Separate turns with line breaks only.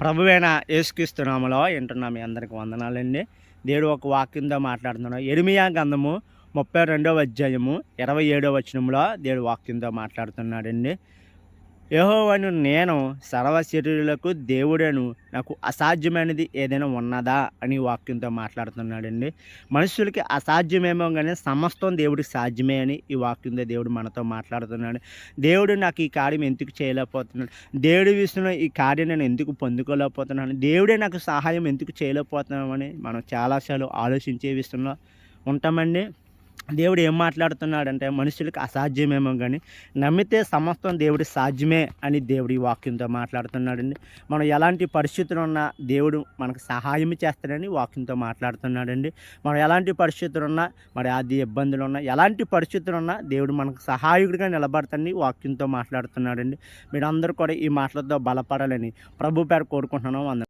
ప్రభువైన యేసుక్రీస్తు నామములో వింటున్న మీ అందరికి వందనాలండి. దేవుడు ఒక వాక్యంతో మాట్లాడుతున్నాడు. యిర్మీయా గ్రంథము 32వ అధ్యాయము 27వ వచనంలో దేవుడు వాక్యంతో మాట్లాడుతున్నాడండి. యెహోవాను నేను సర్వశరీరులకు దేవుడను, నాకు అసాధ్యమైనది ఏదైనా ఉన్నదా అని వాక్యంతో మాట్లాడుతున్నాడండి. మనుషులకి అసాధ్యమేమో కానీ సమస్తం దేవుడికి సాధ్యమే అని ఈ వాక్యంతో దేవుడు మనతో మాట్లాడుతున్నాడు. దేవుడు నాకు ఈ కార్యం ఎందుకు చేయలేకపోతున్నాడు, దేవుడి విషయంలో ఈ కార్యం నేను ఎందుకు పొందుకోలేకపోతున్నాను, దేవుడే నాకు సహాయం ఎందుకు చేయలేకపోతున్నామని మనం చాలాసార్లు ఆలోచించే విషయంలో ఉంటామండి. దేవుడు ఏం మాట్లాడుతున్నాడంటే మనుషులకు అసాధ్యమేమో కానీ నమ్మితే సమస్తం దేవుడి సాధ్యమే అని దేవుడి వాక్యంతో మాట్లాడుతున్నాడండి. మనం ఎలాంటి పరిస్థితులు ఉన్నా దేవుడు మనకు సహాయం చేస్తాడని వాక్యంతో మాట్లాడుతున్నాడండి. మనం ఎలాంటి పరిస్థితులు ఉన్నా, మరి ఆది ఇబ్బందులు ఉన్నా, ఎలాంటి పరిస్థితులు ఉన్నా దేవుడు మనకు సహాయకుడిగా నిలబడతాడని వాక్యంతో మాట్లాడుతున్నాడండి. మీరందరూ కూడా ఈ మాటలతో బలపడాలని ప్రభు పేరు కోరుకుంటున్నాం.